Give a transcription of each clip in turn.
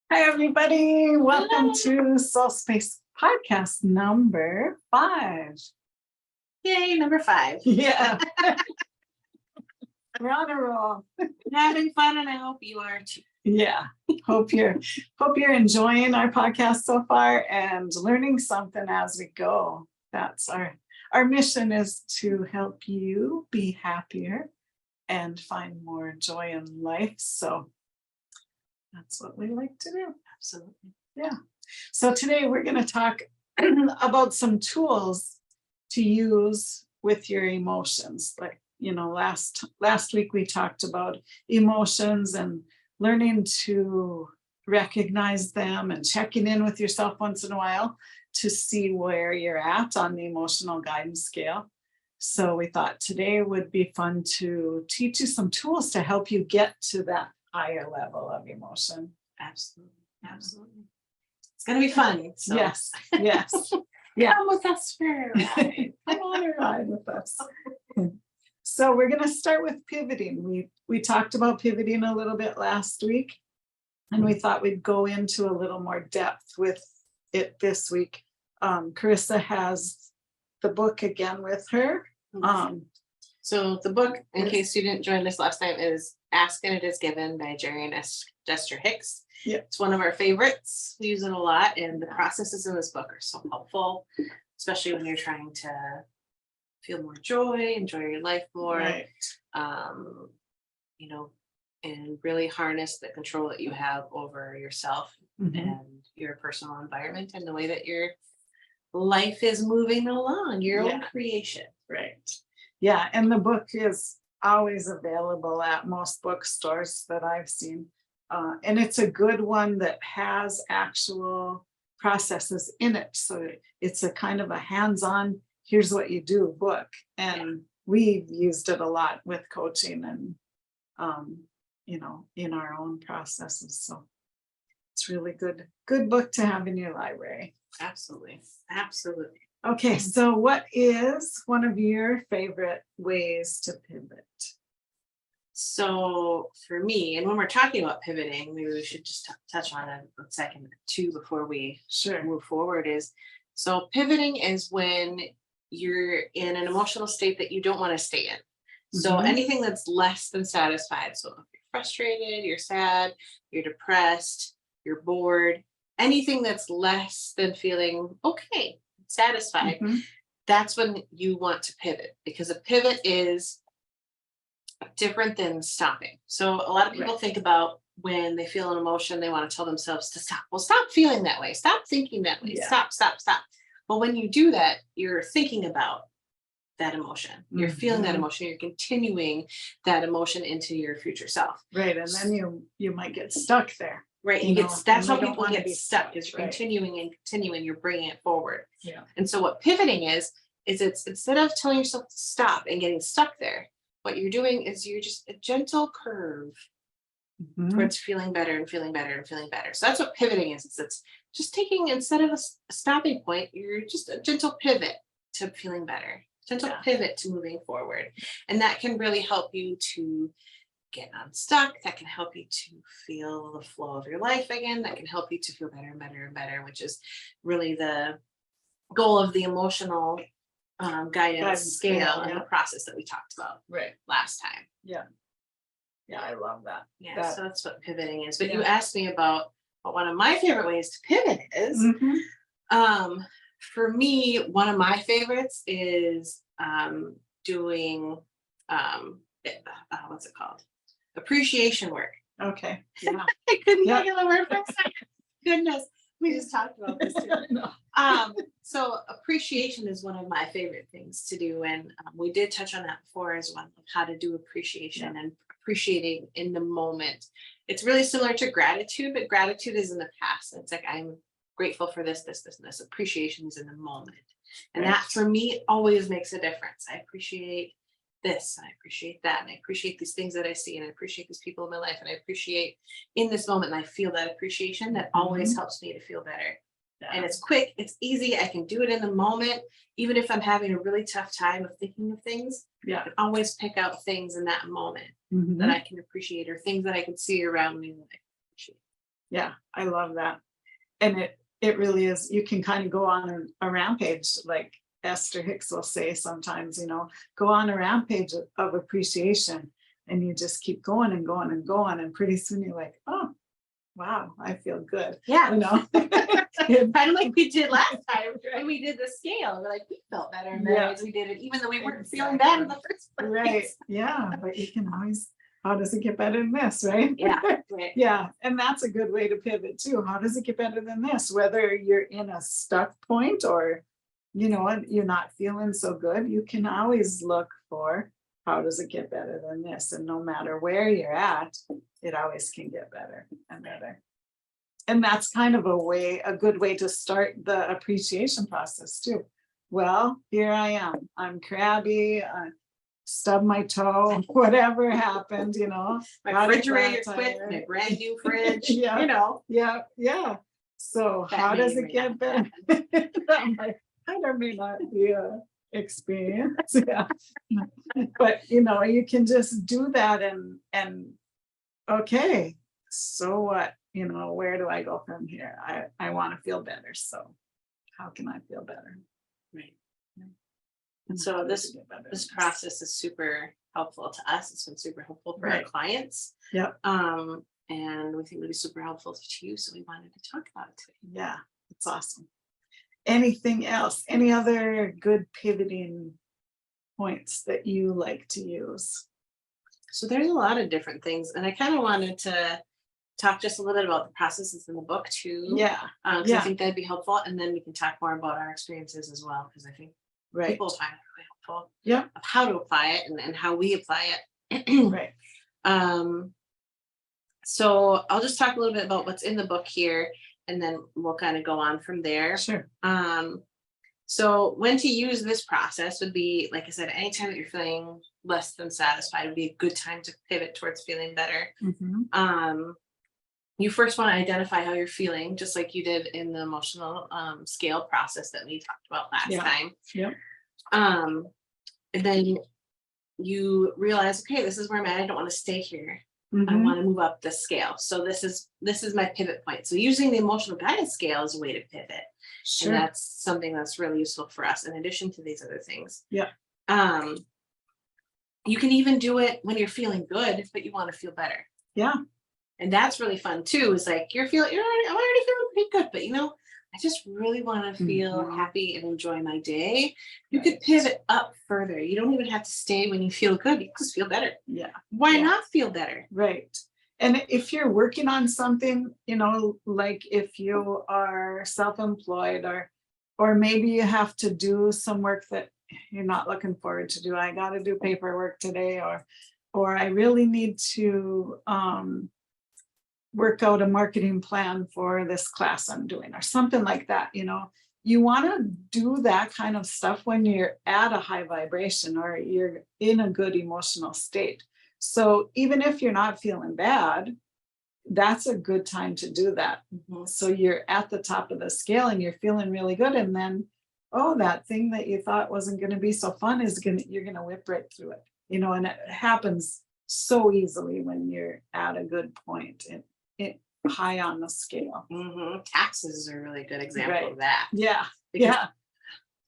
Hi, everybody. Welcome to SoulSpace podcast number 5. Yay, number 5. Yeah. We're on a roll. I'm having fun, and I hope you are too. Yeah. Hope you're enjoying our podcast so far and learning something as we go. That's our mission, is to help you be happier and find more joy in life. So that's what we like to do. Absolutely. Yeah. So today we're going to talk about some tools to use with your emotions. Like, last week we talked about emotions and learning to recognize them and checking in with yourself once in a while to see where you're at on the emotional guidance scale. So we thought today would be fun to teach you some tools to help you get to that higher level of emotion. Absolutely. It's going to be fun. So. Yes. Yeah. Come with us for a ride. Come on a ride with us. So we're going to start with pivoting. We talked about pivoting a little bit last week, and we thought we'd go into a little more depth with it this week. Carissa has the book again with her. So the book, in case you didn't join us last time, is Ask and It Is Given by Jerry and Esther Hicks. Yeah. It's one of our favorites. We use it a lot, and the processes in this book are so helpful, especially when you're trying to feel more joy, enjoy your life more, Right. And really harness the control that you have over yourself and your personal environment and the way that your life is moving along, your own creation. Right. Yeah, and the book is always available at most bookstores that I've seen. And it's a good one that has actual processes in it. So it's a kind of a hands-on, here's what you do book. And we've used it a lot with coaching and, in our own processes. So it's really good book to have in your library. Absolutely. Okay, so what is one of your favorite ways to pivot? So for me, and when we're talking about pivoting, maybe we should just touch on a second too before we move forward. So pivoting is when you're in an emotional state that you don't want to stay in. So anything that's less than satisfied. So if you're frustrated, you're sad, you're depressed, you're bored, anything that's less than feeling okay, satisfied, that's when you want to pivot, because a pivot is different than stopping. So a lot of people think about when they feel an emotion, they want to tell themselves to stop. Well, stop feeling that way. Stop thinking that way. Stop. But when you do that, you're thinking about that emotion. You're feeling that emotion. You're continuing that emotion into your future self. Right. And then you might get stuck there. Right. That's how people get stuck, is you're continuing and continuing, you're bringing it forward. Yeah. And so what pivoting is it's instead of telling yourself to stop and getting stuck there, what you're doing is you're just a gentle curve towards feeling better and feeling better and feeling better. So that's what pivoting is. It's just taking, instead of a stopping point, you're just a gentle pivot to feeling better, gentle pivot to moving forward. And that can really help you to get unstuck. That can help you to feel the flow of your life again. That can help you to feel better and better and better, which is really the goal of the emotional guidance scale and the process that we talked about last time. Yeah, I love that. So that's what pivoting is. But you asked me about what one of my favorite ways to pivot is. For me, one of my favorites is doing what's it called? Appreciation work. Okay. Yeah. I couldn't think of the word for a second. Goodness. We just talked about this too. So appreciation is one of my favorite things to do. And we did touch on that before as well, of how to do appreciation and appreciating in the moment. It's really similar to gratitude, but gratitude is in the past. It's like, I'm grateful for this. Appreciation is in the moment. And that for me always makes a difference. I appreciate this, and I appreciate that, and I appreciate these things that I see, and I appreciate these people in my life, and I appreciate in this moment, and I feel that appreciation. That always helps me to feel better. And it's quick, it's easy, I can do it in the moment. Even if I'm having a really tough time of thinking of things, I can always pick out things in that moment that I can appreciate, or things that I can see around me that I can appreciate. Yeah, I love that. And it really is, you can kind of go on a rampage, like Esther Hicks will say sometimes, go on a rampage of appreciation, and you just keep going and going and going, and pretty soon you're like, oh, wow, I feel good. Yeah. Kind of like we did last time when we did the scale. We're like, we felt better in bed as we did it, even though we weren't feeling bad in the first place. Right. Yeah. But you can always, how does it get better than this? Right. Yeah. Right. Yeah. And that's a good way to pivot too. How does it get better than this? Whether you're in a stuck point or, you're not feeling so good, you can always look for how does it get better than this? And no matter where you're at, it always can get better and better. And that's kind of a good way to start the appreciation process too. Well, here I am. I'm crabby. I stubbed my toe, whatever happened, My refrigerator quit, my brand new fridge, Yeah. Yeah. So That how may does or it may get not better? That may not be a experience. Yeah. But you can just do that and okay, so what? Where do I go from here? I want to feel better. So how can I feel better? Right. And So how does it get better this than process is super helpful to us. It's been super helpful for our Right. clients. Yep. And we think it'll be super helpful to you. So we wanted to talk about it today. Yeah, it's awesome. Anything else? Any other good pivoting points that you like to use? So there's a lot of different things. And I kind of wanted to talk just a little bit about the processes in the book too. Yeah. Because Yeah. I think that'd be helpful. And then we can talk more about our experiences as well. Because I think Right. people find it really helpful Yeah. of how to apply it and how we apply it. Right. So I'll just talk a little bit about what's in the book here, and then we'll kind of go on from there. Sure. So when to use this process would be, like I said, anytime that you're feeling less than satisfied would be a good time to pivot towards feeling better. Mm-hmm. You first want to identify how you're feeling, just like you did in the emotional scale process that we talked about last time. Yep. And then you realize, okay, this is where I'm at. I don't want to stay here. I Mm-hmm. want to move up the scale. So this is my pivot point. So using the emotional guidance scale is a way to pivot. Sure. And that's something that's really useful for us in addition to these other things. Yeah. You can even do it when you're feeling good, but you want to feel better. Yeah. And that's really fun too. Is like I'm already feeling pretty good, but I just really want to feel happy and enjoy my day. You could pivot up further. You don't even have to stay when you feel good. You just feel better. Yeah. Why not feel better? Right. And if you're working on something, like if you are self-employed or maybe you have to do some work that you're not looking forward to do. I got to do paperwork today, or I really need to work out a marketing plan for this class I'm doing, or something like that. You want to do that kind of stuff when you're at a high vibration or you're in a good emotional state. So even if you're not feeling bad, that's a good time to do that. Mm-hmm. So you're at the top of the scale and you're feeling really good. And then, that thing that you thought wasn't going to be so fun you're going to whip right through it. And it happens so easily when you're at a good point and high on the scale. Mm-hmm. Taxes are a really good example of that. Yeah. Because yeah.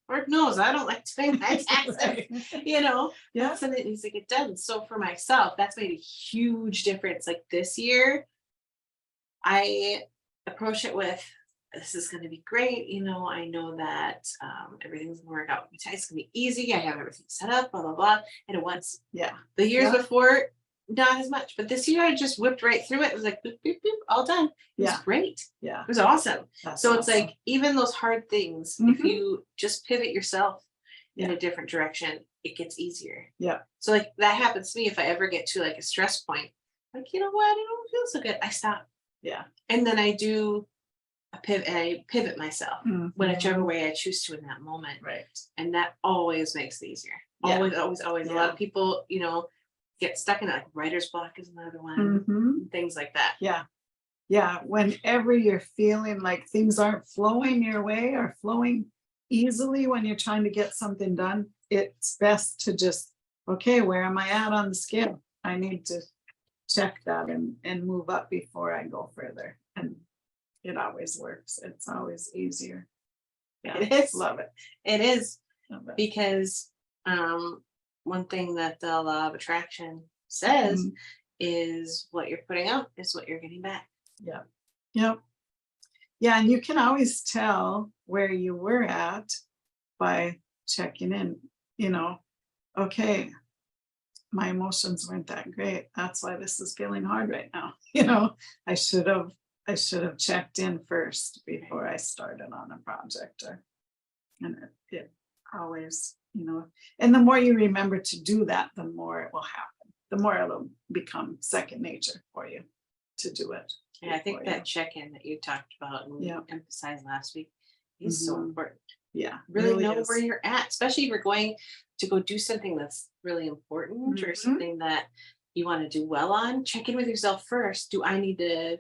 Lord knows I don't like to pay my taxes. Right. Yeah. That's something that needs to get done. So for myself, that's made a huge difference. Like this year, I approach it with, this is going to be great. I know that everything's going to work out. It's going to be easy. I have everything set up, blah, blah, blah. And it was. Yeah. The years before, not as much. But this year, I just whipped right through it. It was like, boop, boop, boop, all done. It was great. Yeah. It was awesome. That's so awesome. it's like, even those hard things, if you just pivot yourself in a different direction, it gets easier. Yeah. So like that happens to me if I ever get to like a stress point. Like, you know what? I don't feel so good. I stop. Yeah. And then I do I pivot myself whichever way I choose to in that moment. Right. And that always makes it easier. Yeah. Always. A lot of people, get stuck in it, like writer's block is another one. Things like that. Yeah. Yeah. Whenever you're feeling like things aren't flowing your way or flowing easily when you're trying to get something done, it's best to just, okay, where am I at on the scale? I need to check that and move up before I go further. And it always works. It's always easier. Yeah, It is. love it. It is, Love it. because one thing that the law of attraction says Mhm. is what you're putting out is what you're getting back. Yeah. Yep. Yeah, and you can always tell where you were at by checking in, okay, my emotions weren't that great. That's why this is feeling hard right now. I should have checked in first before I started on a project, and it always, and the more you remember to do that, the more it will happen. The more it'll become second nature for you to do it. And I think before that check-in that you talked about and Yeah. emphasized last week is so Mhm. important. Yeah, Really know is. where you're at, especially if you're going to go do something that's really important or Mhm. something that you want to do well on. Check in with yourself first. Do I need to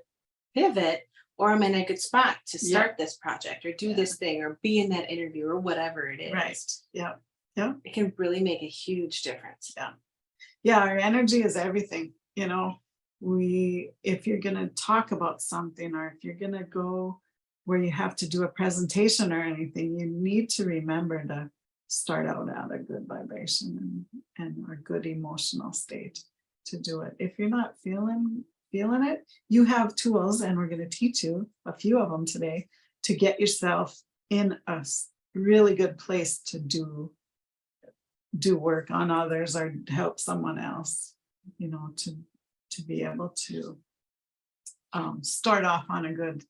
pivot, or am I in a good spot to Yeah. start this project or do Yeah. this thing or be in that interview or whatever it is? Right. Yeah. Yeah. It can really make a huge difference. Yeah. Yeah, our energy is everything. If you're going to talk about something, or if you're going to go where you have to do a presentation or anything, you need to remember to start out at a good vibration and a good emotional state to do it. If you're not feeling it, you have tools, and we're going to teach you a few of them today to get yourself in a really good place to do work on others or help someone else, to be able to start off on a good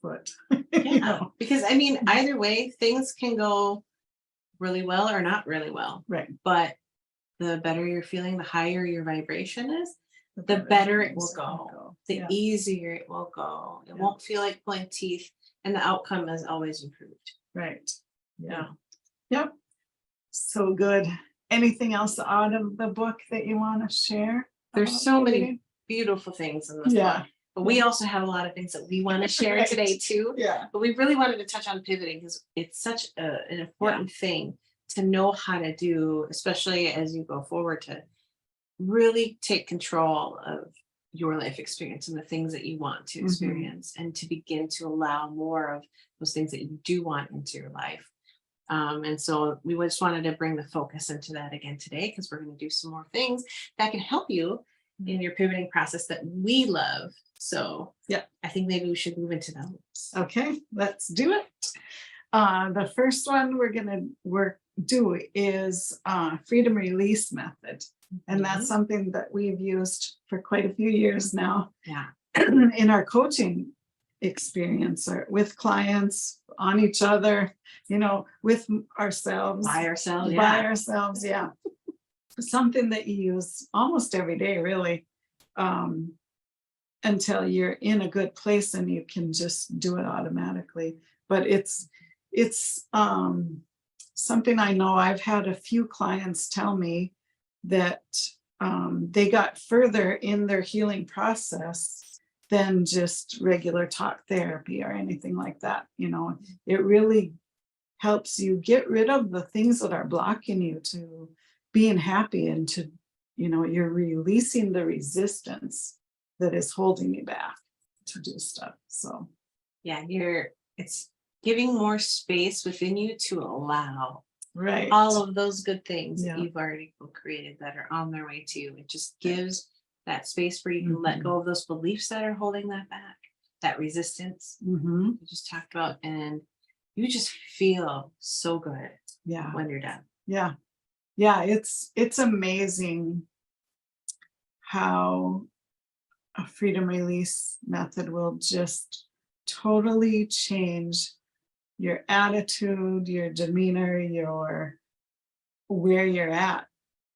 foot. Yeah. Because I mean, either way, things can go really well or not really well. Right. But the better you're feeling, the higher your vibration is, the better it will go. The Yeah. easier it will go. It Yeah. won't feel like pulling teeth, and the outcome is always improved. Right. Yeah. Yeah. Yep. So good. Anything else out of the book that you want to share? There's about so many pivoting? beautiful things in this Yeah. book, but we also have a lot of things that we want to share Right. today too. Yeah. But we really wanted to touch on pivoting because it's such an important thing to know how to do, especially as you go forward, to really take control of your life experience and the things that you want to experience, and to begin to allow more of those things that you do want into your life. And so we just wanted to bring the focus into that again today, because we're going to do some more things that can help you in your pivoting process that we love. So Yeah. I think maybe we should move into those. Okay, let's do it. The first one we're going to do is freedom release method. And that's something that we've used for quite a few years now. Yeah. In our coaching experience, or with clients, on each other, with ourselves. By ourselves. By Yeah. ourselves, yeah. Something that you use almost every day, really, until you're in a good place and you can just do it automatically. But it's something I know. I've had a few clients tell me that they got further in their healing process than just regular talk therapy or anything like that. It really helps you get rid of the things that are blocking you to being happy, and to, you're releasing the resistance that is holding you back to do stuff. So Yeah, it's giving more space within you to allow right, all of those good things Yeah. that you've already created that are on their way to you. It just gives that space where you can let go of those beliefs that are holding that back, that resistance you just talked about, and you just feel so good when you're done. Yeah. It's amazing how a freedom release method will just totally change your attitude, your demeanor, where you're at,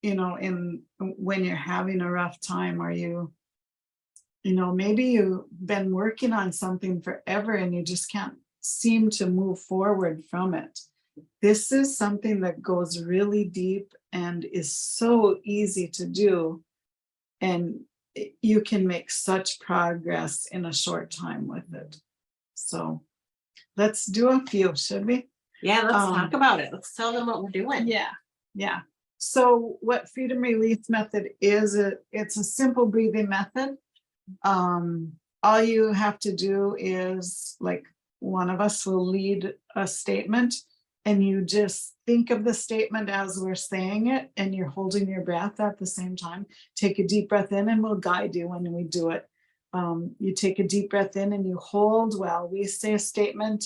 in when you're having a rough time, or maybe you've been working on something forever and you just can't seem to move forward from it. This is something that goes really deep and is so easy to do, and you can make such progress in a short time with it. So let's do a few, should we? Yeah, let's talk about it. Let's tell them what we're doing. Yeah. So what freedom release method is, it's a simple breathing method. All all you have to do is, like, one of us will lead a statement, and you just think of the statement as we're saying it, and you're holding your breath at the same time. Take a deep breath in, and we'll guide you when we do it. You take a deep breath in and you hold while we say a statement,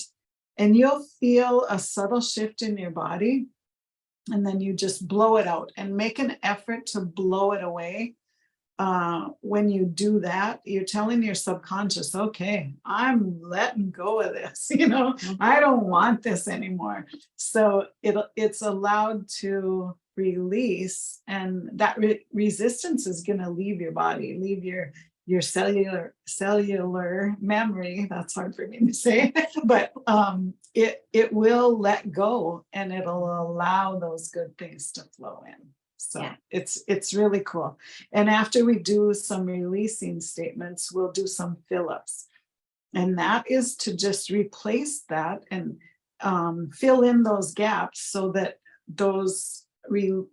and you'll feel a subtle shift in your body. And then you just blow it out and make an effort to blow it away. When you do that, you're telling your subconscious, okay, I'm letting go of this, I don't want this anymore. So it's allowed to release, and that resistance is going to leave your body, leave your cellular memory. That's hard for me to say, but it will let go, and it'll allow those good things to flow in. So yeah, it's really cool. And after we do some releasing statements, we'll do some fill-ups. And that is to just replace that and fill in those gaps so that those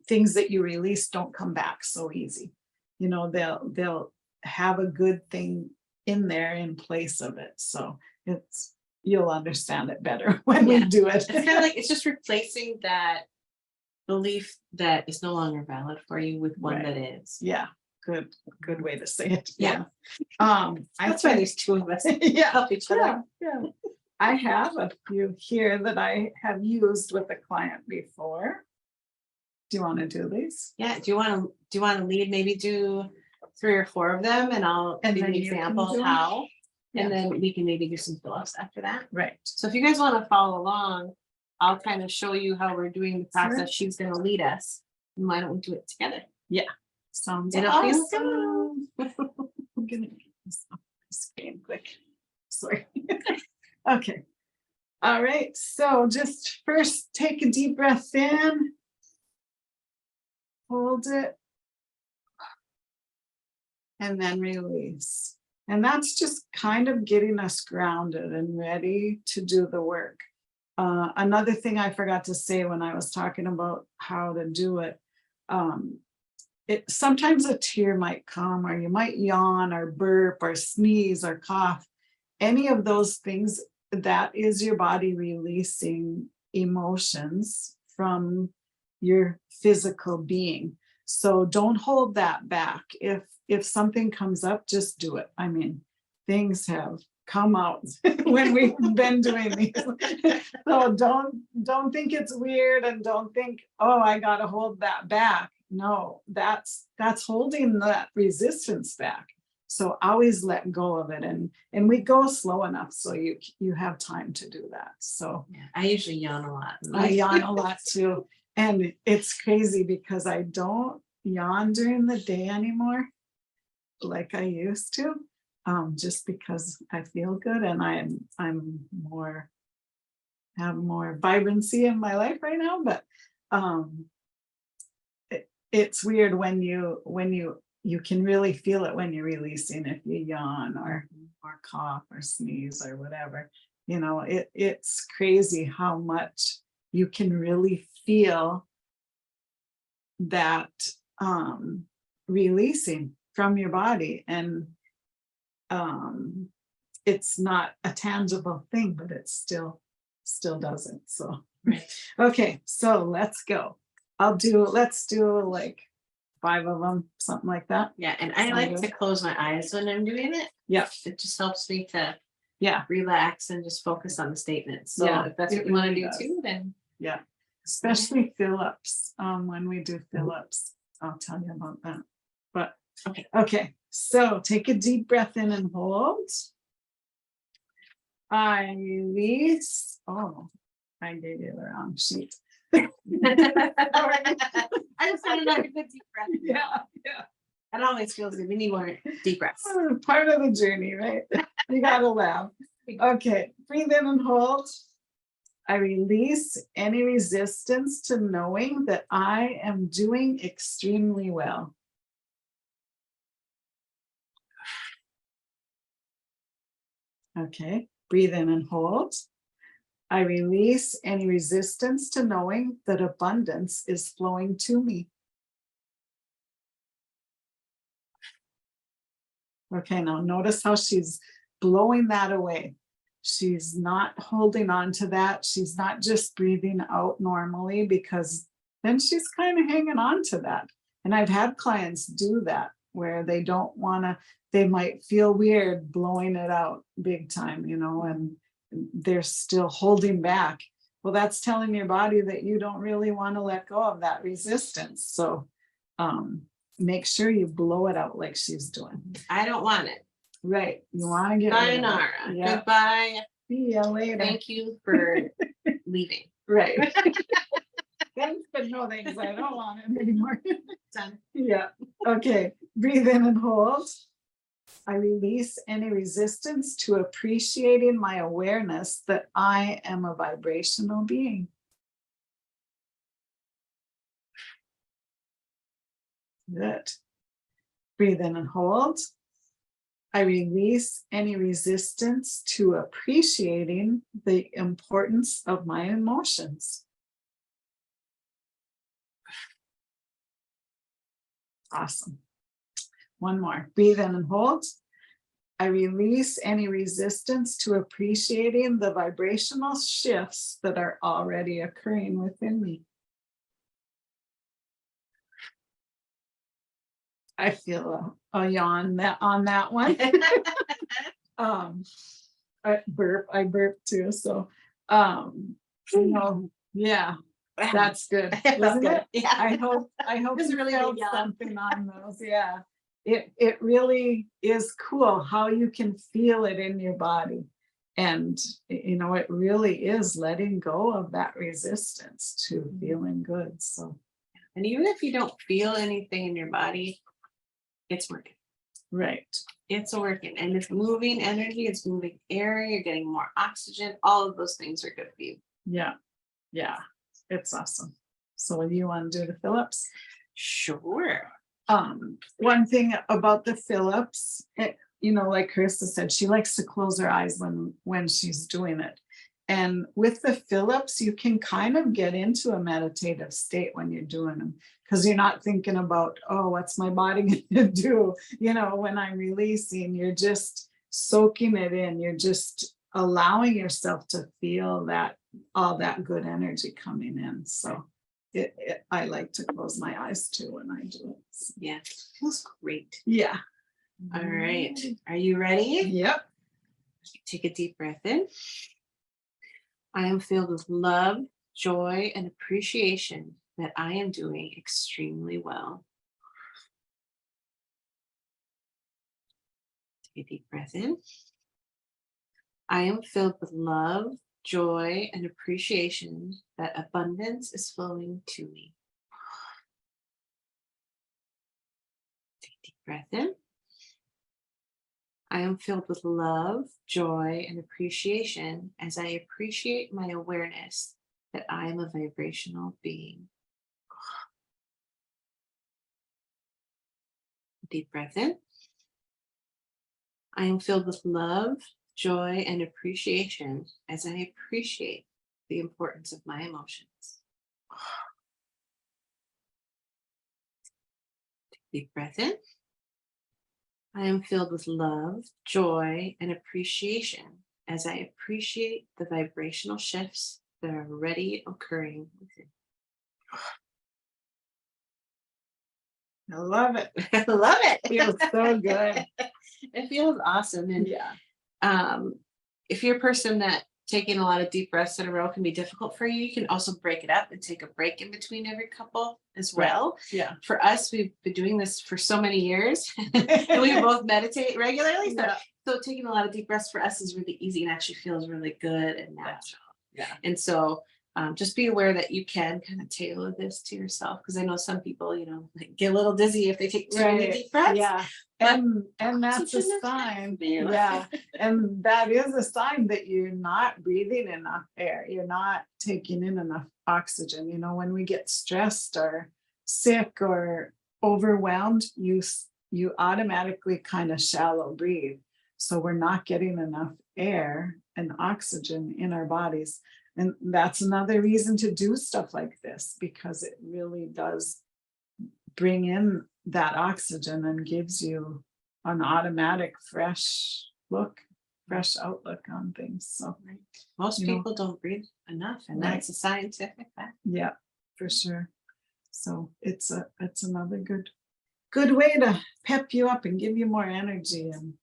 things that you release don't come back so easy. They'll have a good thing in there in place of it. So you'll understand it better when we do it. It's kind of like, it's just replacing that belief that is no longer valid for you with one that is. Yeah, good way to say it. Yeah. That's why there's two of us help each other. Yeah. I have a few here that I have used with a client before. Do you want to do these? Yeah. Do you want to lead? Maybe do 3 or 4 of them, and I'll give you an example of how. And then we can maybe do some fill-ups after that. Right. So if you guys want to follow along, I'll kind of show you how we're doing the process. Sure. She's going to lead us. And why don't we do it together? Yeah. Sounds awesome. I'm going to get this off the screen quick. Sorry. Okay. All right. So just first take a deep breath in. Hold it. And then release. And that's just kind of getting us grounded and ready to do the work. Another thing I forgot to say when I was talking about how to do it, sometimes a tear might come, or you might yawn or burp or sneeze or cough. Any of those things, that is your body releasing emotions from your physical being. So don't hold that back. If something comes up, just do it. I mean, things have come out when we've been doing these. So don't think it's weird, and don't think, oh, I gotta hold that back. No, that's holding that resistance back. So always let go of it, and we go slow enough so you have time to do that. So yeah, I usually yawn a lot. I yawn a lot too. And it's crazy because I don't yawn during the day anymore like I used to. Just because I feel good, and I'm have more vibrancy in my life right now. But it's weird when you can really feel it when you're releasing, if you yawn or cough or sneeze or whatever. It's crazy how much you can really feel that releasing from your body. And it's not a tangible thing, but it still does it. So okay, so let's go. Let's do like 5 of them, something like that. Yeah, and I like to close my eyes when I'm doing it. Yeah, it just helps me to relax and just focus on the statements. So if that's what you want to do too, then especially fill-ups. When we do fill-ups, I'll tell you about that. But okay, so take a deep breath in and hold. I release. Oh, I gave you the wrong sheet. I just want to know a good deep breath. Yeah. That always feels good. We need more deep breaths. Part of the journey, right? You gotta laugh. Okay, breathe in and hold. I release any resistance to knowing that I am doing extremely well. Okay, breathe in and hold. I release any resistance to knowing that abundance is flowing to me. Okay, now notice how she's blowing that away. She's not holding on to that. She's not just breathing out normally, because then she's kind of hanging on to that. And I've had clients do that where they don't want to, they might feel weird blowing it out big time, and they're still holding back. Well, that's telling your body that you don't really want to let go of that resistance. So make sure you blow it out like she's doing. I don't want it. Right. You want to get rid of it. Sayonara. Yeah. Goodbye. See ya later. Thank you for leaving. Right. Thanks, but no thanks. I don't want it anymore. Done. Yeah. Okay. Breathe in and hold. I release any resistance to appreciating my awareness that I am a vibrational being. Good. Breathe in and hold. I release any resistance to appreciating the importance of my emotions. Awesome. One more. Breathe in and hold. I release any resistance to appreciating the vibrational shifts that are already occurring within me. I feel a yawn on that one. I burp too. So, yeah, that's good. Wasn't it? Yeah. I hope It's you really felt good yawn. something on those. Yeah, it really is cool how you can feel it in your body. And, it really is letting go of that resistance to feeling good. So, And even if you don't feel anything in your body, it's working. right. It's working. And it's moving energy, it's moving air, you're getting more oxygen. All of those things are good for you. Yeah. Yeah. It's awesome. So you want to do the Phillips? Sure. One thing about the Phillips, like Carissa said, she likes to close her eyes when she's doing it. And with the Phillips, you can kind of get into a meditative state when you're doing them, because you're not thinking about, oh, what's my body going to do? When I'm releasing, you're just soaking it in. You're just allowing yourself to feel that all that good energy coming in. So I like to close my eyes too when I do it. So, Yeah, it feels great. yeah. All right. Are you ready? Yep. Take a deep breath in. I am filled with love, joy, and appreciation that I am doing extremely well. Take a deep breath in. I am filled with love, joy, and appreciation that abundance is flowing to me. Take a deep breath in. I am filled with love, joy, and appreciation as I appreciate my awareness that I am a vibrational being. Deep breath in. I am filled with love, joy, and appreciation as I appreciate the importance of my emotions. Deep breath in. I am filled with love, joy, and appreciation as I appreciate the vibrational shifts that are already occurring within. I love it. I love it. It feels so good. It feels awesome. And Yeah. If you're a person that taking a lot of deep breaths in a row can be difficult for you, you can also break it up and take a break in between every couple as well. Yeah. For us, we've been doing this for so many years and we both meditate regularly. So taking a lot of deep breaths for us is really easy and actually feels really good and natural. Yeah. And so just be aware that you can kind of tailor this to yourself, because I know some people, get a little dizzy if they take too many deep breaths. Yeah. And that's a sign. Yeah. And that is a sign that you're not breathing enough air. You're not taking in enough oxygen. When we get stressed or sick or overwhelmed, you automatically kind of shallow breathe. So we're not getting enough air and oxygen in our bodies. And that's another reason to do stuff like this, because it really does bring in that oxygen and gives you an automatic fresh look. fresh outlook on things. So most you know, people don't breathe enough, and right. that's a scientific fact. Yeah, for sure. So it's another good way to pep you up and give you more energy. And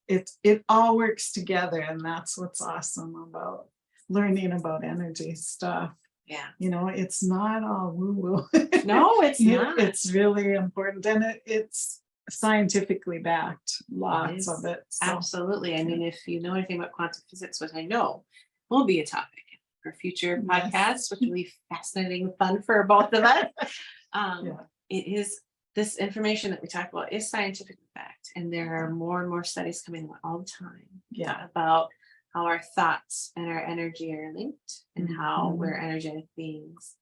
it all works together, and that's what's awesome about learning about energy stuff. Yeah. You know, it's not all woo-woo. No, it's not. It's really important, and it's scientifically backed, lots of it. So, absolutely. I mean, if you know anything about quantum physics, which I know will be a topic for future podcasts, which will be fascinating and fun for both of us. It is, this information that we talk about is scientific fact, and there are more and more studies coming out all the time about how our thoughts and our energy are linked, and how we're energetic beings,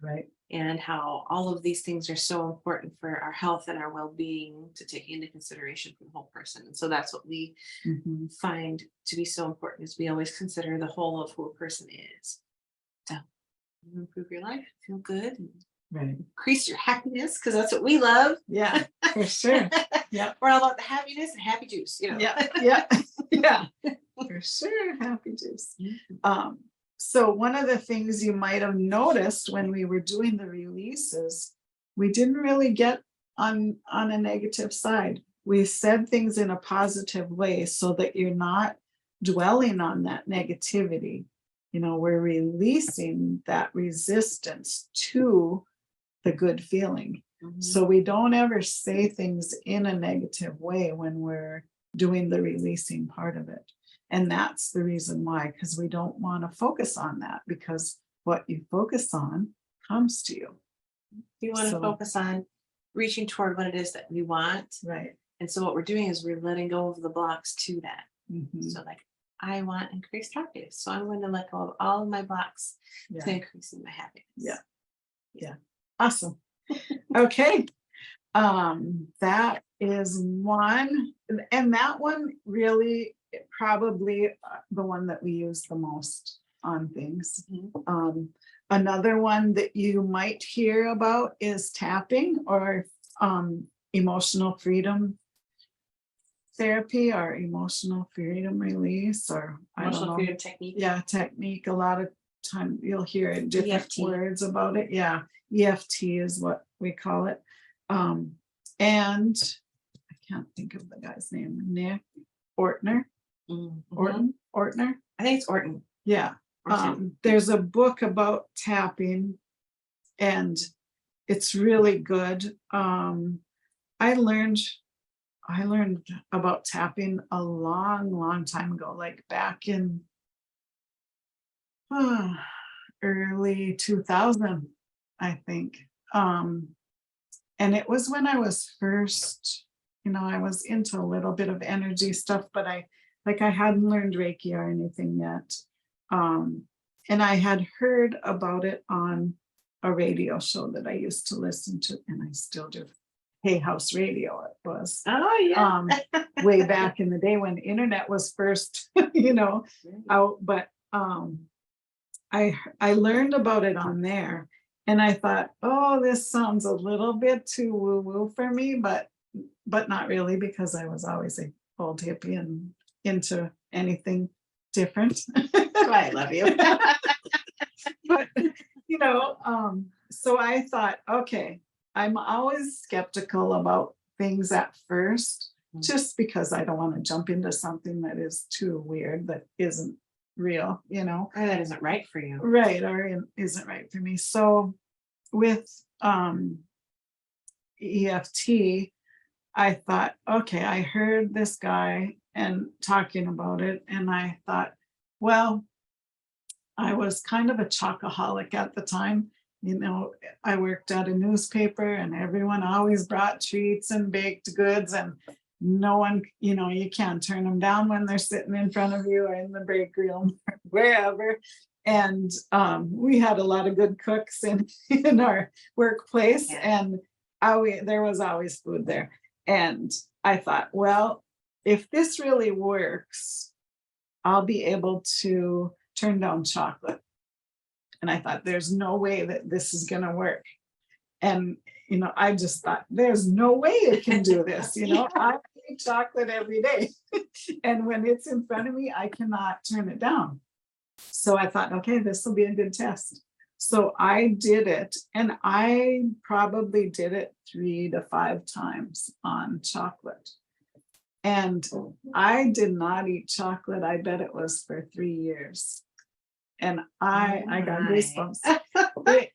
right, and how all of these things are so important for our health and our well-being to take into consideration for the whole person. And so that's what we find to be so important, is we always consider the whole of who a person is. So improve your life, feel good, and increase your happiness, because that's what we love. Yeah, for sure. Yeah, we're all about the happiness and happy juice, you know. Yeah for sure, happy juice. So one of the things you might have noticed when we were doing the releases, we didn't really get on a negative side. We said things in a positive way so that you're not dwelling on that negativity. You know, we're releasing that resistance to the good feeling. So we don't ever say things in a negative way when we're doing the releasing part of it. And that's the reason why, because we don't want to focus on that, because what you focus on comes to you. You want to focus on reaching toward what it is that we want. Right. And so what we're doing is we're letting go of the blocks to that. So like, I want increased happiness, so I'm going to let go of all of my blocks to increasing my happiness. Yeah. Awesome. Okay. That is one, and that one really probably the one that we use the most on things. Another one that you might hear about is tapping, or emotional freedom therapy, or emotional freedom release, or emotional freedom technique. Technique. A lot of time you'll hear different EFT words about it. EFT is what we call it. And I can't think of the guy's name. Nick Ortner. Ortner. I think it's Orton. Yeah. There's a book about tapping, and it's really good. I learned about tapping a long time ago, like back in early 2000, I think. And it was when I was first, I was into a little bit of energy stuff, but I hadn't learned Reiki or anything yet. And I had heard about it on a radio show that I used to listen to, and I still do. Hay House Radio, it was. Way back in the day when the internet was first, out. But I learned about it on there, and I thought, oh, this sounds a little bit too woo-woo for me, but not really, because I was always an old hippie and into anything different. I love you. But so I thought, okay, I'm always skeptical about things at first, just because I don't want to jump into something that is too weird, that isn't real, or that isn't right for you. Right, or isn't right for me. So with EFT, I thought, okay, I heard this guy and talking about it, and I thought, well, I was kind of a chocoholic at the time. I worked at a newspaper, and everyone always brought treats and baked goods, and no one, you can't turn them down when they're sitting in front of you or in the break room or wherever. And we had a lot of good cooks in our workplace, and there was always food there. And I thought, well, if this really works, I'll be able to turn down chocolate. And I thought, there's no way that this is going to work. And, I just thought, there's no way it can do this. eat chocolate every day. And when it's in front of me, I cannot turn it down. So I thought, okay, this will be a good test. So I did it, and I probably did it 3 to 5 times on chocolate. And I did not eat chocolate. I bet it was for 3 years. And I got goosebumps.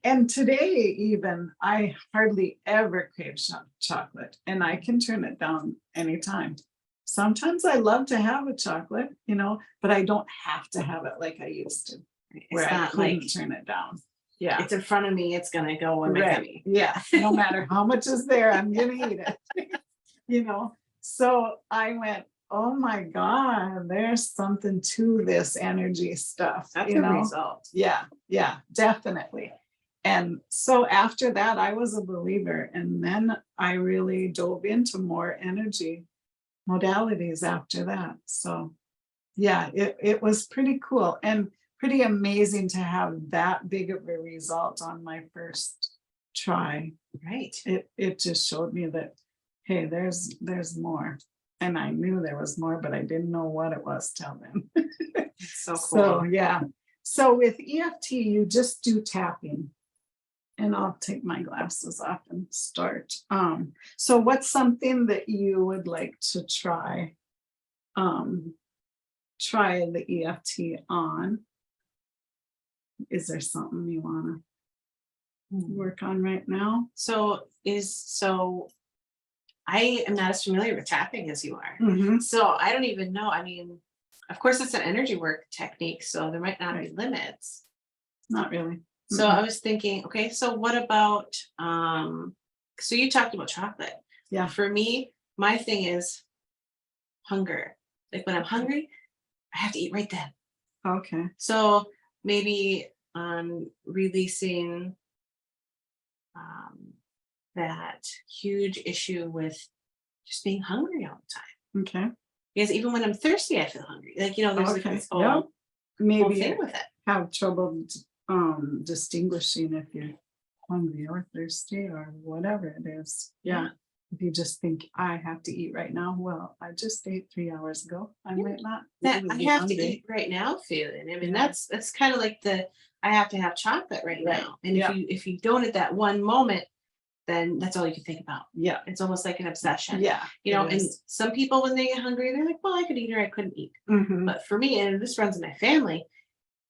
And today even, I hardly ever crave chocolate, and I can turn it down anytime. Sometimes I love to have a chocolate, but I don't have to have it like I used to, where It's I not couldn't like turn it down. Yeah. it's in front of me, it's gonna go in my Right. tummy. Yeah. No matter how much is there, I'm gonna eat it. So I went, oh my God, there's something to this energy stuff. That's a result. Yeah, definitely. And so after that, I was a believer. And then I really dove into more energy modalities after that. So yeah, it was pretty cool and pretty amazing to have that big of a result on my first try. Right. It just showed me that, hey, there's more. And I knew there was more, but I didn't know what it was till then. It's so cool. So yeah. So with EFT, you just do tapping. And I'll take my glasses off and start. So what's something that you would like to try? Try the EFT on. Is there something you want to work on right now? So I am not as familiar with tapping as you are. Mhm. So I don't even know. I mean, of course, it's an energy work technique, so there might not be limits. Not really. So I was thinking, okay, so what about so you talked about chocolate. Yeah. For me, my thing is hunger. Like when I'm hungry, I have to eat right then. Okay. So maybe releasing that huge issue with just being hungry all the time. Okay. Because even when I'm thirsty, I feel hungry. Like, there's like this Yeah. whole Maybe thing with it. have trouble distinguishing if you're hungry or thirsty or whatever it is. Yeah. If you just think I have to eat right now, well, I just ate 3 hours ago. I might not. That really I be have hungry. to eat right now feeling. I mean, Yeah. that's kind of like I have to have chocolate right Right. now. And Yeah. if you don't at that one moment, then that's all you can think about. Yeah. It's almost like an obsession. Yeah. And some people when they get hungry, they're like, well, I could eat or I couldn't eat. Mhm. But for me, and this runs in my family,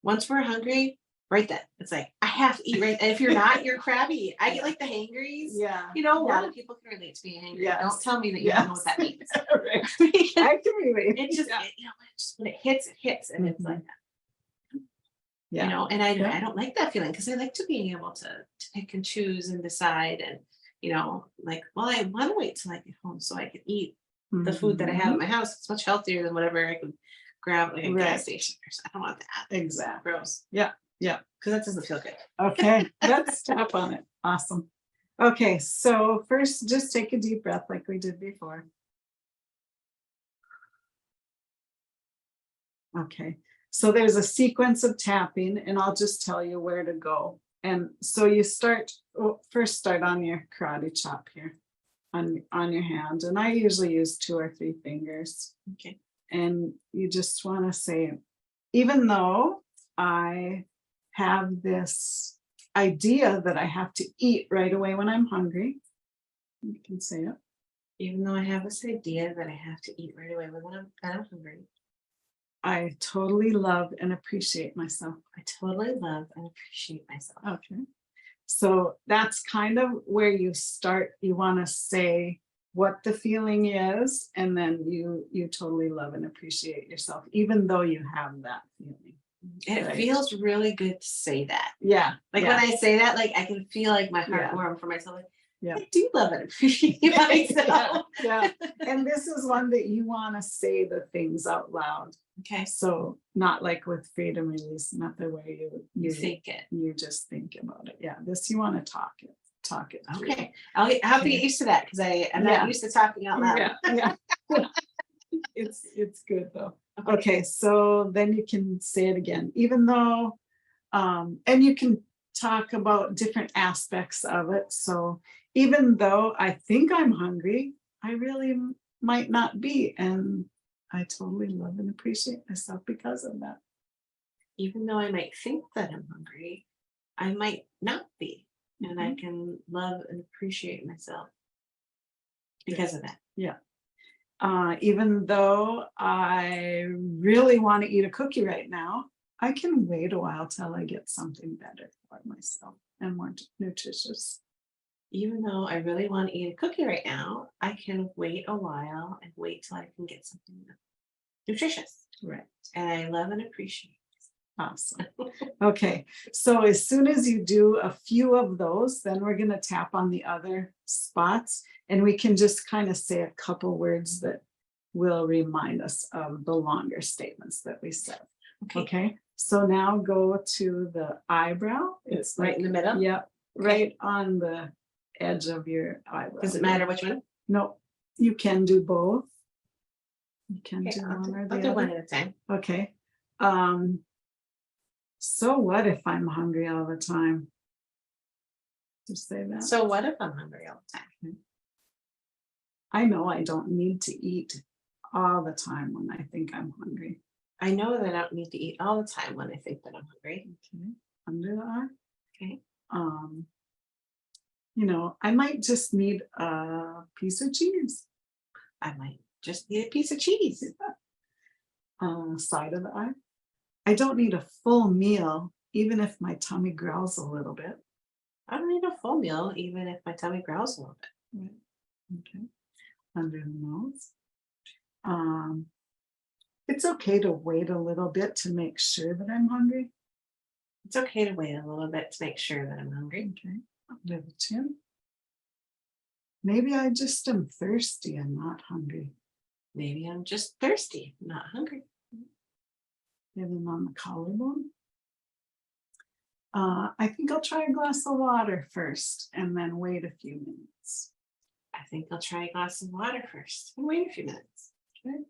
once we're hungry, right then, it's like, I have to eat right. And if you're not, you're crabby. I get like the hangries. Yeah. A lot of people can relate to being hangry. Yes. Don't tell me that you don't know what that means. Right. I can relate. It just, when it hits, and it's like, and I don't like that feeling because I like to being able to pick and choose and decide and, like, well, I want to wait till I get home so I can eat the food that I have at my house. It's much healthier than whatever I could grab like a gas station. I don't want that. Exactly. Gross. Yeah. Yeah. Because that doesn't feel good. Okay. Let's tap on it. Awesome. Okay. So first, just take a deep breath like we did before. Okay. So there's a sequence of tapping, and I'll just tell you where to go. And so you first start on your karate chop here on your hand. And I usually use 2 or 3 fingers. Okay. And you just want to say, even though I have this idea that I have to eat right away when I'm hungry, you can say it. Even though I have this idea that I have to eat right away when I'm hungry, I totally love and appreciate myself. I totally love and appreciate myself. Okay. So that's kind of where you start. You want to say what the feeling is, and then you totally love and appreciate yourself, even though you have that feeling. It feels really good to say that. Yeah. Like when I say that, like I can feel like my heart warm for myself. Like, I do love and appreciate myself. Yeah. And this is one that you want to say the things out loud. Okay. So not like with freedom release, not the way you think it. You just think about it. Yeah. This you want to talk it through. Okay. I'll have to get used to that because I'm not used to talking out loud. Yeah. It's good though. Okay. So then you can say it again, even though, and you can talk about different aspects of it. So even though I think I'm hungry, I really might not be. And I totally love and appreciate myself because of that. Even though I might think that I'm hungry, I might not be. And I can love and appreciate myself because of that. Yeah. Even though I really want to eat a cookie right now, I can wait a while till I get something better for myself and more nutritious. Even though I really want to eat a cookie right now, I can wait a while and wait till I can get something nutritious. Right. And I love and appreciate. Awesome. Okay. So as soon as you do a few of those, then we're going to tap on the other spots and we can just kind of say a couple words that will remind us of the longer statements that we said. Okay. So now go to the eyebrow. It's right in the middle. Yep. Right on the edge of your eyebrow. Does it matter which one? No, you can do both. You can Okay, do I'll one or the I'll do other. one at a time. Okay. So what if I'm hungry all the time? Just say that. So what if I'm hungry all the time? I know I don't need to eat all the time when I think I'm hungry. I know that I don't need to eat all the time when I think that I'm hungry. Okay. Under the eye. Okay. I might just need a piece of cheese. I might just need a piece of cheese. Side of the eye. I don't need a full meal, even if my tummy growls a little bit. I don't need a full meal, even if my tummy growls a little bit. Right. Okay. Under the nose. It's okay to wait a little bit to make sure that I'm hungry. It's okay to wait a little bit to make sure that I'm hungry. Okay. Under the chin. Maybe I just am thirsty and not hungry. Maybe I'm just thirsty, not hungry. And then on the collarbone. I think I'll try a glass of water first and then wait a few minutes. I think I'll try a glass of water first and wait a few minutes. Okay.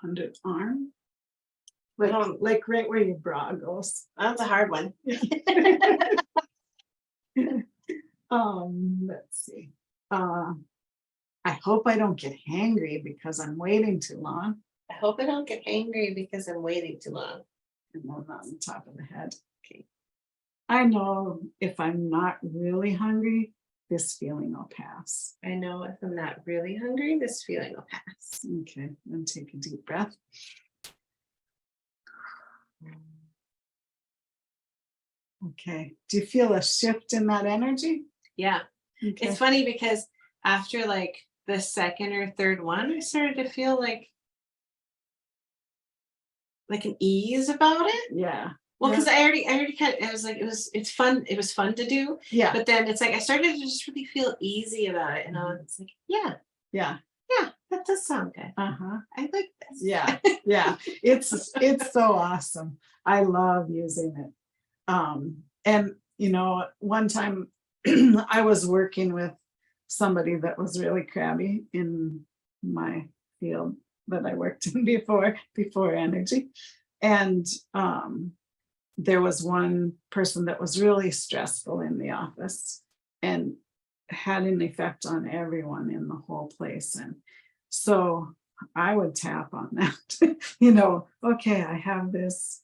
Under the arm. Like right where your bra goes. That's a hard one. Let's see. I hope I don't get hangry because I'm waiting too long. I hope I don't get angry because I'm waiting too long. And then on the top of the head. Okay. I know if I'm not really hungry, this feeling will pass. I know if I'm not really hungry, this feeling will pass. Okay, then take a deep breath. Okay, do you feel a shift in that energy? Yeah. Okay. It's funny because after like the second or third one, I started to feel like an ease about it. Yeah. Well, because I already kind of, it's fun. It was fun to do. Yeah. But then it's like I started to just really feel easy about it. And I was like, yeah, that does sound good. Uh-huh. I like this. Yeah. Yeah. It's so awesome. I love using it. And one time I was working with somebody that was really crabby in my field that I worked in before energy. And there was one person that was really stressful in the office and had an effect on everyone in the whole place. And so I would tap on that, okay, I have this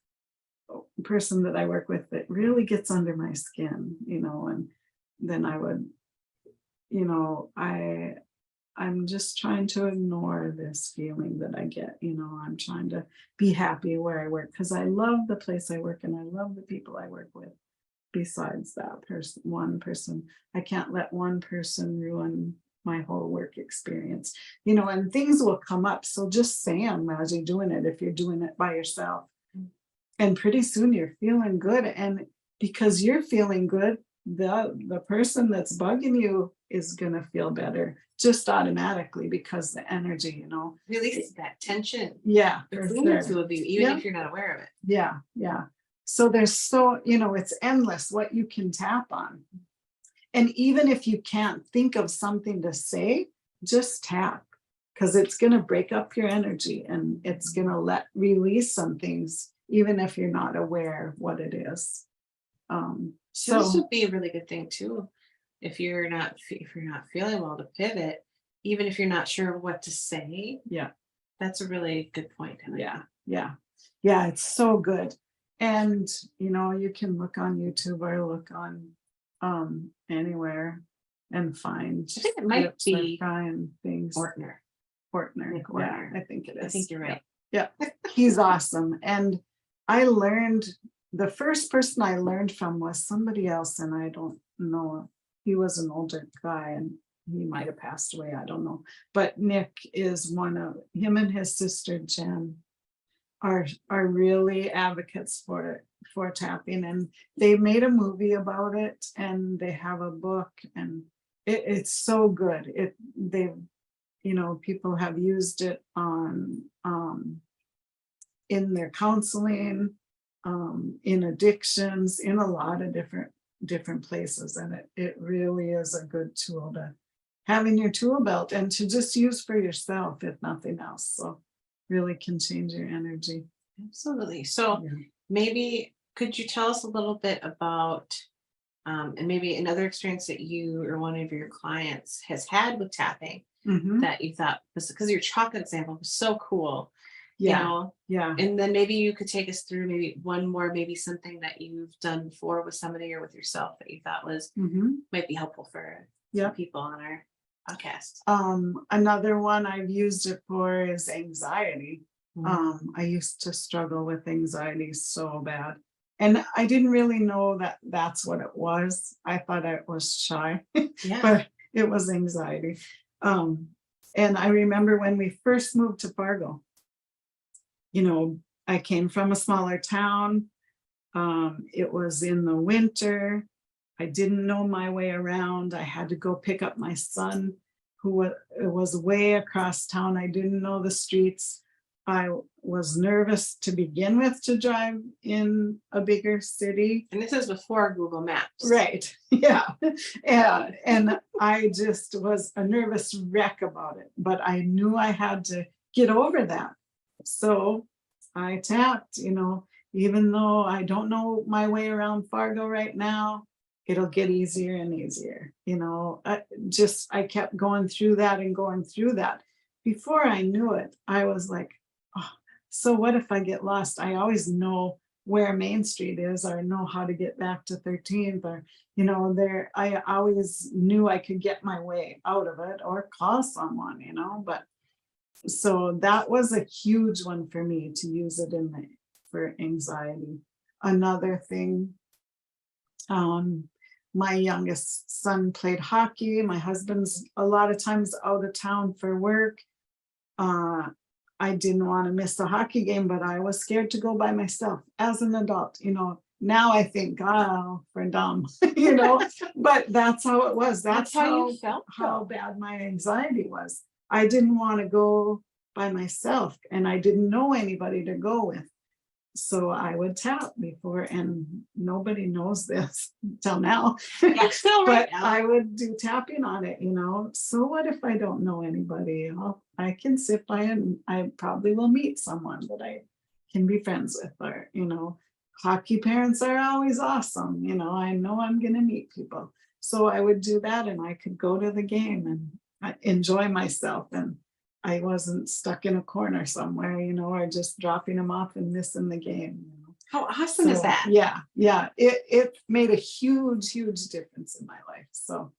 person that I work with that really gets under my skin, and then I would, I'm just trying to ignore this feeling that I get, I'm trying to be happy where I work because I love the place I work and I love the people I work with. Besides that one person, I can't let one person ruin my whole work experience, and things will come up. So just say them as you're doing it, if you're doing it by yourself. And pretty soon you're feeling good. And because you're feeling good, the person that's bugging you is going to feel better just automatically because the energy, release that tension. Yeah. With you, even if you're not aware of it. Yeah. Yeah. So there's it's endless what you can tap on. And even if you can't think of something to say, just tap because it's going to break up your energy and it's going to release some things, even if you're not aware of what it is. So this would be a really good thing too. If you're not feeling well to pivot, even if you're not sure what to say, Yeah. that's a really good point. I like Yeah. that. Yeah. It's so good. And, you can look on YouTube or look on anywhere and find I think it might clips or be find things. Ortner. Portner. Nick Yeah, Ortner. I think it is. I think you're right. Yeah. He's awesome. And I learned, the first person I learned from was somebody else, and I don't know. He was an older guy and he might have passed away. I don't know. But Nick is one of him, and his sister Jen are really advocates for tapping, and they made a movie about it, and they have a book, and it's so good. People have used it on in their counseling, in addictions, in a lot of different places, and it really is a good tool to have in your tool belt and to just use for yourself, if nothing else. So really can change your energy. Absolutely. So Yeah. maybe could you tell us a little bit about and maybe another experience that you or one of your clients has had with tapping Mhm. that you thought was, because your chocolate example was so cool, Yeah. Yeah. and then maybe you could take us through maybe one more, maybe something that you've done before with somebody or with yourself that you thought was Mhm. might be helpful for Yeah. some people on our podcast. Another one I've used it for is anxiety. Mm. I used to struggle with anxiety so bad. And I didn't really know that that's what it was. I thought I was shy, Yeah. but it was anxiety. And I remember when we first moved to Fargo, I came from a smaller town. It was in the winter. I didn't know my way around. I had to go pick up my son, who was way across town. I didn't know the streets. I was nervous to begin with to drive in a bigger city. And this is before Google Maps. Right. Yeah. And I just was a nervous wreck about it, but I knew I had to get over that. So I tapped, even though I don't know my way around Fargo right now, it'll get easier and easier. I kept going through that and going through that. Before I knew it, I was like, oh, so what if I get lost? I always know where Main Street is, or know how to get back to 13th, or I always knew I could get my way out of it or call someone, but so that was a huge one for me to use it for anxiety. Another thing, my youngest son played hockey. My husband's a lot of times out of town for work. I didn't want to miss a hockey game, but I was scared to go by myself as an adult. Now I think, oh, for dumb, but that's how it was. That's how you felt, how bad my anxiety was. I didn't want to go by myself, and I didn't know anybody to go with. So I would tap before, and nobody knows this till now. Yeah, still right But now. I would do tapping on it, So what if I don't know anybody? I can sit by and I probably will meet someone that I can be friends with, or, hockey parents are always awesome. I know I'm going to meet people. So I would do that, and I could go to the game and enjoy myself, and I wasn't stuck in a corner somewhere, or just dropping them off and missing the game. How awesome is that? Yeah. It made a huge difference in my life. So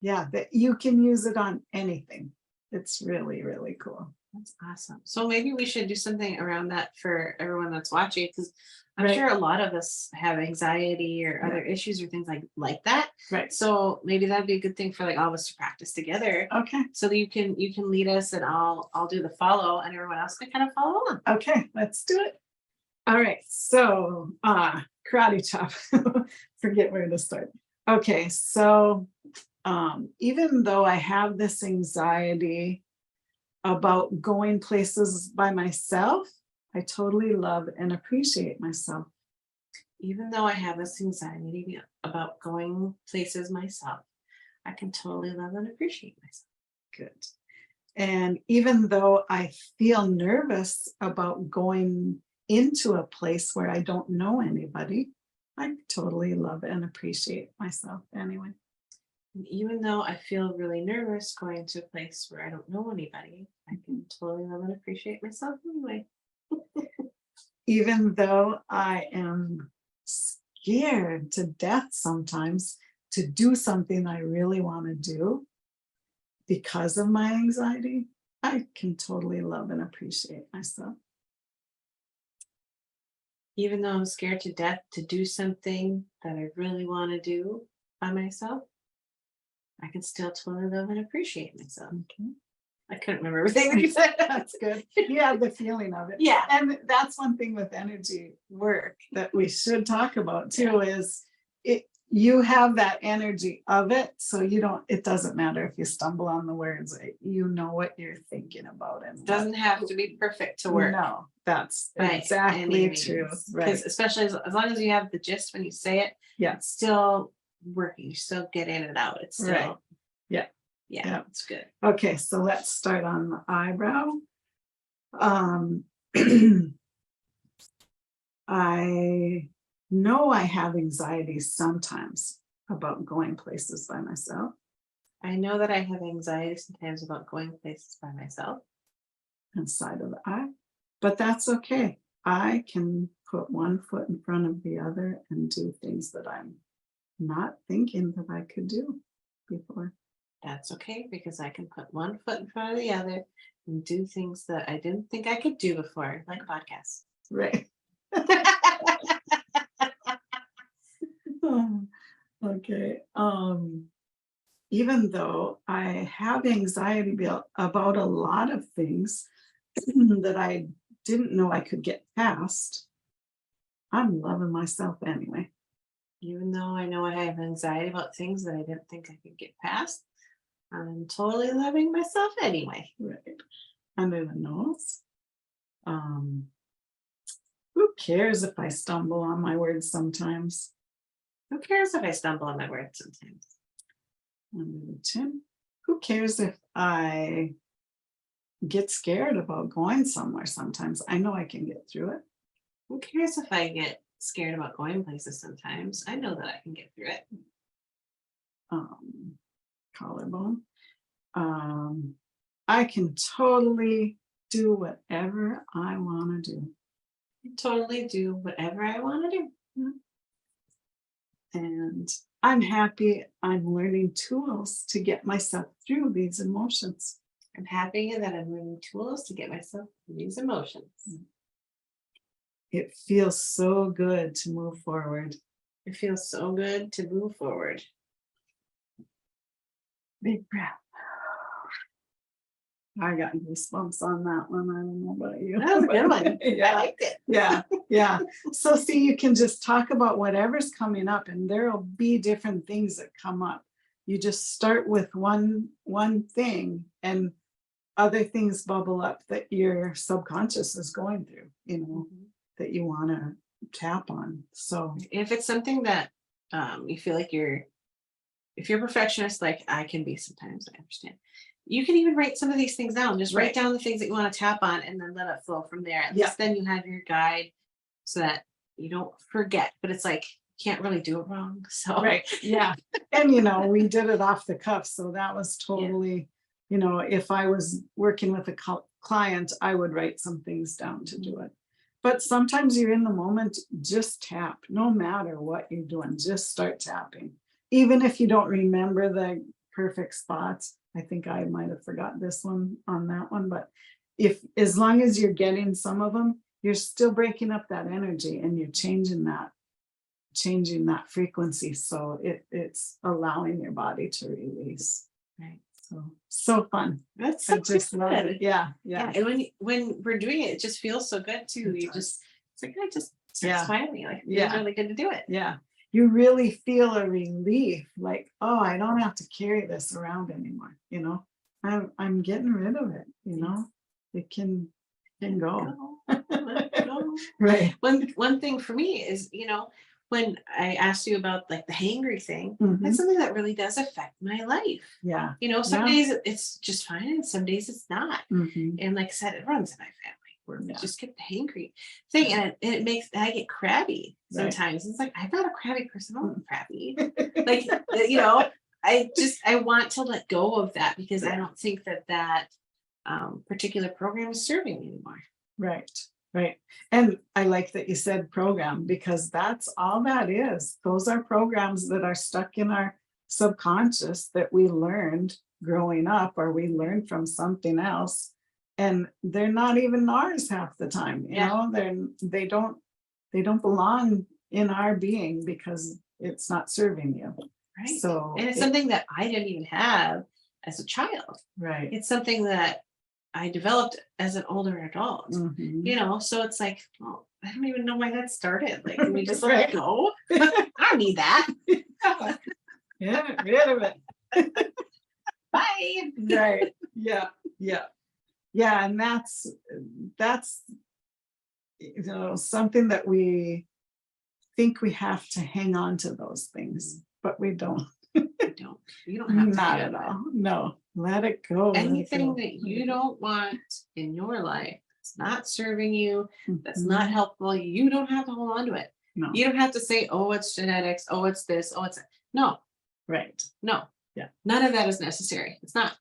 yeah, that you can use it on anything. It's really, really cool. That's awesome. So maybe we should do something around that for everyone that's watching, because I'm Right. sure a lot of us have anxiety or other issues or things like that. Right. So maybe that'd be a good thing for like all of us to practice together. Okay. So that you can lead us, and I'll do the follow, and everyone else can kind of follow along. Okay, let's do it. All right. So karate chop. Forget where to start. Okay, so even though I have this anxiety about going places by myself, I totally love and appreciate myself. Even though I have this anxiety about going places myself, I can totally love and appreciate myself. Good. And even though I feel nervous about going into a place where I don't know anybody, I totally love and appreciate myself anyway. Even though I feel really nervous going to a place where I don't know anybody, I can totally love and appreciate myself anyway. Even though I am scared to death sometimes to do something I really want to do because of my anxiety, I can totally love and appreciate myself. Even though I'm scared to death to do something that I really want to do by myself, I can still totally love and appreciate myself. Okay. I couldn't remember everything that you said. That's good. You have the feeling of it. Yeah. And that's one thing with energy work that we should talk about too, is you have that energy of it. So it doesn't matter if you stumble on the words, you know what you're thinking about. And It doesn't have to be perfect to work. No, that's by exactly any true. means. Right. Because especially as long as you have the gist when you say it, Yeah. it's still working. You still get in and out. It's still, Right. Yeah. Yeah, it's good. Okay, so let's start on the eyebrow. I know I have anxiety sometimes about going places by myself. I know that I have anxiety sometimes about going places by myself. Inside of the eye, but that's okay. I can put one foot in front of the other and do things that I'm not thinking that I could do before. That's okay because I can put one foot in front of the other and do things that I didn't think I could do before, like a podcast. Right. Okay. Even though I have anxiety about a lot of things that I didn't know I could get past, I'm loving myself anyway. Even though I know I have anxiety about things that I didn't think I could get past, I'm totally loving myself anyway. Right. Under the nose. Who cares if I stumble on my words sometimes? Who cares if I stumble on my words sometimes? Under the chin. Who cares if I get scared about going somewhere sometimes? I know I can get through it. Who cares if I get scared about going places sometimes? I know that I can get through it. Collarbone. I can totally do whatever I want to do. Totally do whatever I want to do. And I'm happy I'm learning tools to get myself through these emotions. I'm happy that I'm learning tools to get myself through these emotions. It feels so good to move forward. It feels so good to move forward. Big breath. I got goosebumps on that one. I don't know about you. That was a good one. Yeah. I liked it. Yeah. So see, you can just talk about whatever's coming up, and there'll be different things that come up. You just start with one thing, and other things bubble up that your subconscious is going through, that you want to tap on. So if it's something that you feel like if you're a perfectionist, like I can be sometimes, I understand. You can even write some of these things down. Just write down the things that you want to tap on and then let it flow from there. At least then you have your guide so that you don't forget. But it's like, you can't really do it wrong. So yeah. And we did it off the cuff. So that was totally, if I was working with a client, I would write some things down to do it. But sometimes you're in the moment, just tap. No matter what you're doing, just start tapping. Even if you don't remember the perfect spots. I think I might have forgot this one on that one, but as long as you're getting some of them, you're still breaking up that energy and you're changing that frequency. So it's allowing your body to release. Right. So fun. That's I just love it. Yeah. And when we're doing it, it just feels so good too. It's like I just start smiling. Like it feels really good to do it. Yeah. You really feel a relief, like, oh, I don't have to carry this around anymore. I'm getting rid of it. It can go. Right. One thing for me is, when I asked you about like the hangry thing, that's something that really does affect my life. Yeah. Some days it's just fine and some days it's not. And like I said, it runs in my family. We just get the hangry thing, and it makes I get crabby sometimes. It's like I'm not a crabby person. I'm not crabby. Like I want to let go of that because I don't think that particular program is serving me anymore. Right, right. And I like that you said program, because that's all that is. Those are programs that are stuck in our subconscious that we learned growing up, or we learned from something else. And they're not even ours half the time, you Yeah. know, they don't belong in our being because it's not serving you. Right. So And it's something that I didn't even have as a child. right. It's something that I developed as an older adult. Mhm. You know, so it's like, oh, I don't even know why that started. Like, can we just let Right. it go? I don't need that. Get rid of it. Bye. Right. Yeah. Yeah. Yeah. And that's something that we think we have to hang on to those things, but we don't. You don't have to Not do at that. all. No. Let it go. Let it Anything go. that you don't want in your life that's not serving you, that's Mhm. not helpful, you don't have to hold on to it. No. You don't have to say, oh, it's genetics, oh, it's this, oh, it's that. No, Right. no. Yeah. None of that is necessary. It's not.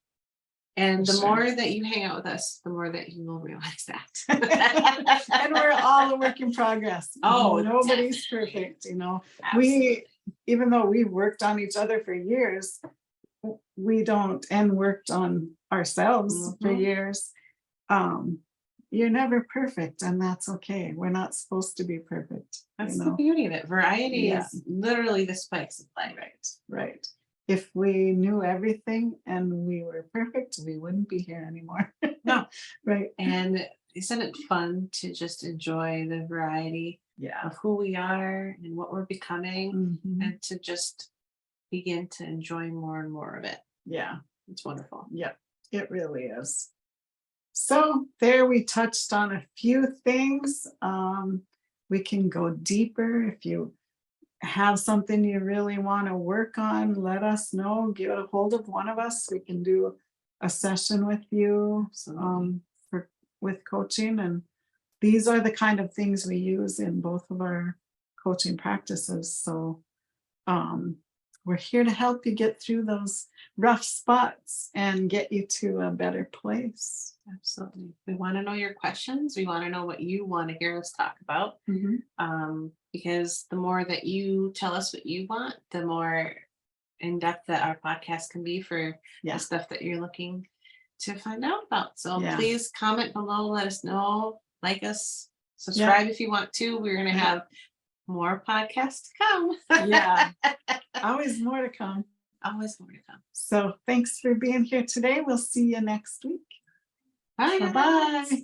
And the Sure. more that you hang out with us, the more that you will realize that. And we're all a work in progress. Oh, nobody's definitely. perfect, you know. Absolutely. Even though we've worked on each other for years, we don't, and worked on ourselves for Mhm. years. You're never perfect, and that's okay. We're not supposed to be perfect. That's you the know. beauty of it. Variety Yeah. is literally the spice of life. Right, right. If we knew everything and we were perfect, we wouldn't be here anymore. No. Right. And isn't it fun to just enjoy the variety Yeah. of who we are and what we're becoming, Mhm. and to just begin to enjoy more and more of it? Yeah. It's wonderful. Yeah. It really is. So there we touched on a few things. We can go deeper. If you have something you really want to work on, let us know. Get a hold of one of us. We can do a session with you Absolutely. for with coaching. And these are the kind of things we use in both of our coaching practices. So we're here to help you get through those rough spots and get you to a better place. Absolutely. We want to know your questions. We want to know what you want to hear us talk about. Because the more that you tell us what you want, the more in depth that our podcast can be for Yeah. the stuff that you're looking to find out about. So Yeah. please comment below, let us know, like us, subscribe if you want to. We're going to have more podcasts to come. Yeah. Always more to come. Always more to come. So thanks for being here today. We'll see you next week. Bye. Bye-bye.